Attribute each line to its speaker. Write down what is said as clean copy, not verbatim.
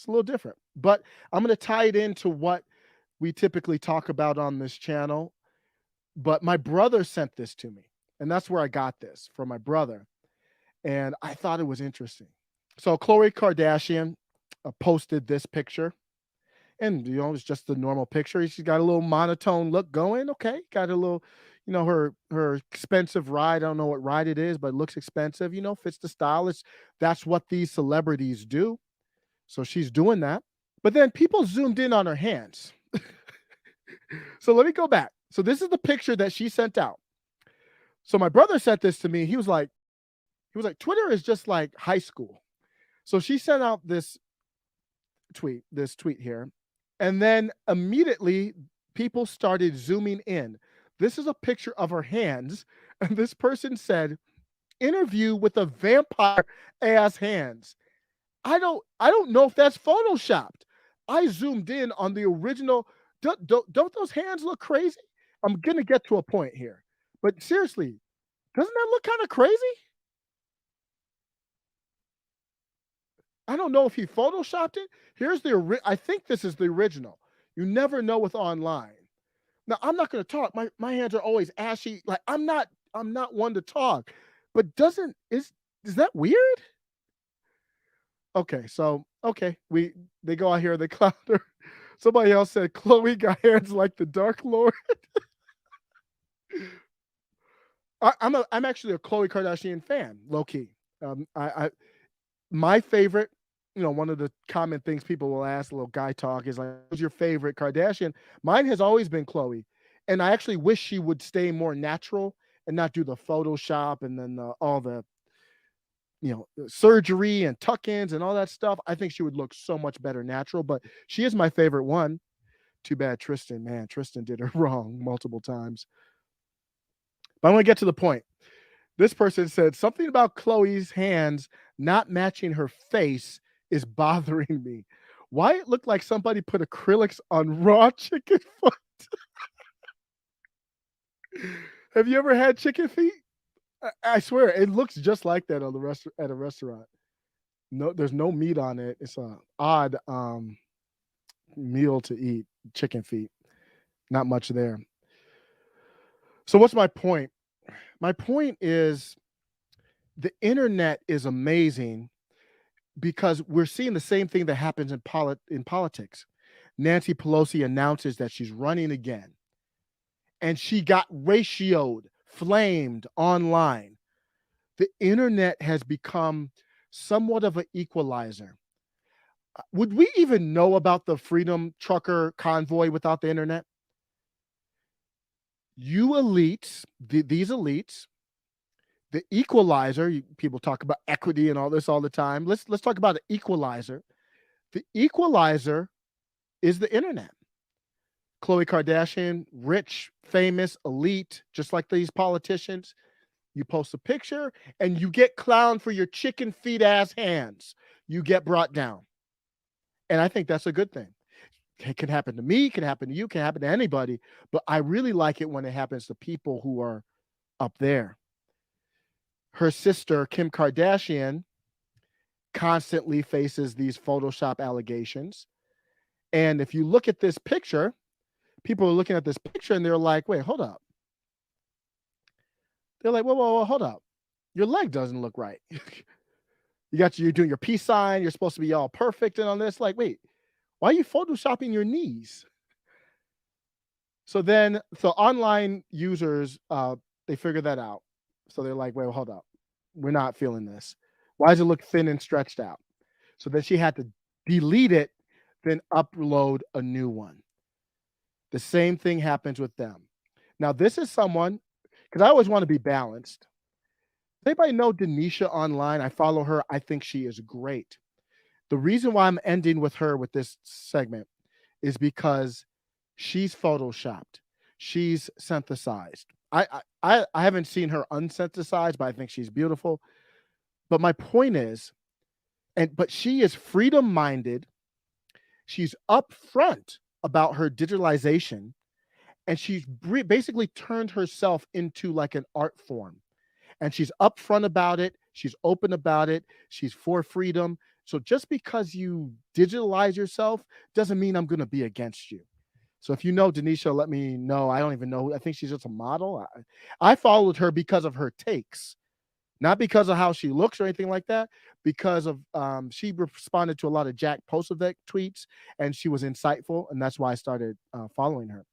Speaker 1: It's a little different. But I'm going to tie it into what we typically talk about on this channel. But my brother sent this to me, and that's where I got this from my brother. And I thought it was interesting. So Khloe Kardashian posted this picture, and it's just the normal picture. She's got a little monotone look going. Okay, got a little, her expensive ride. I don't know what ride it is, but it looks expensive. Fits the style. That's what these celebrities do. So she's doing that. But then people zoomed in on her hands. So let me go back. So this is the picture that she sent out. So my brother sent this to me. He was like, Twitter is just like high school. So she sent out this tweet here, and then immediately people started zooming in. This is a picture of her hands, and this person said, "Interview with a vampire ass hands." I don't know if that's photoshopped. I zoomed in on the original. Don't those hands look crazy? I'm gonna get to a point here, but seriously, doesn't that look kind of crazy? I don't know if he photoshopped it. I think this is the original. You never know with online. Now I'm not going to talk. My hands are always ashy. Like I'm not one to talk. But doesn't is that weird? Okay, so okay, they go out here, they clown her. Somebody else said Chloe got hands like the Dark Lord. I'm actually a Khloe Kardashian fan, low key. I My favorite, one of the common things people will ask, a little guy talk, is like, who's your favorite Kardashian? Mine has always been Chloe. And I actually wish she would stay more natural and not do the Photoshop and then all the, surgery and tuck ins and all that stuff. I think she would look so much better natural, but she is my favorite one. Too bad Tristan, man, Tristan did her wrong multiple times. But I'm going to get to the point. This person said something about Chloe's hands not matching her face is bothering me. Why it looked like somebody put acrylics on raw chicken foot? Have you ever had chicken feet? I swear it looks just like that on the at a restaurant. No, there's no meat on it. It's a odd meal to eat. Chicken feet, not much there. So what's my point? My point is the internet is amazing because we're seeing the same thing that happens in politics. Nancy Pelosi announces that she's running again, and she got ratioed, flamed online. The internet has become somewhat of an equalizer. Would we even know about the Freedom Trucker convoy without the internet? You elites, these elites, the equalizer. People talk about equity and all this all the time. Let's talk about an equalizer. The equalizer is the internet. Khloe Kardashian, rich, famous, elite, just like these politicians. You post a picture and you get clowned for your chicken feet ass hands. You get brought down. And I think that's a good thing. It can happen to me, can happen to you, can happen to anybody. But I really like it when it happens to people who are up there. Her sister, Kim Kardashian, constantly faces these Photoshop allegations. And if you look at this picture, people are looking at this picture and they're like, wait, hold up. They're like, whoa, hold up. Your leg doesn't look right. You're doing your peace sign. You're supposed to be all perfect and on this. Like, wait, why are you photoshopping your knees? So online users, they figure that out. So they're like, wait, hold up. We're not feeling this. Why does it look thin and stretched out? So then she had to delete it, then upload a new one. The same thing happens with them. Now, this is someone, because I always want to be balanced. Does anybody know Denisha online? I follow her. I think she is great. The reason why I'm ending with her with this segment is because she's photoshopped. She's synthesized. I haven't seen her unsynthesized, but I think she's beautiful. But my point is, but she is freedom minded. She's upfront about her digitalization, and she's basically turned herself into like an art form. And she's upfront about it. She's open about it. She's for freedom. So just because you digitalize yourself doesn't mean I'm gonna be against you. So if you know Denisha, let me know. I don't even know. I think she's just a model. I followed her because of her takes, not because of how she looks or anything like that. Because of she responded to a lot of Jack Posovic tweets, and she was insightful, and that's why I started following her.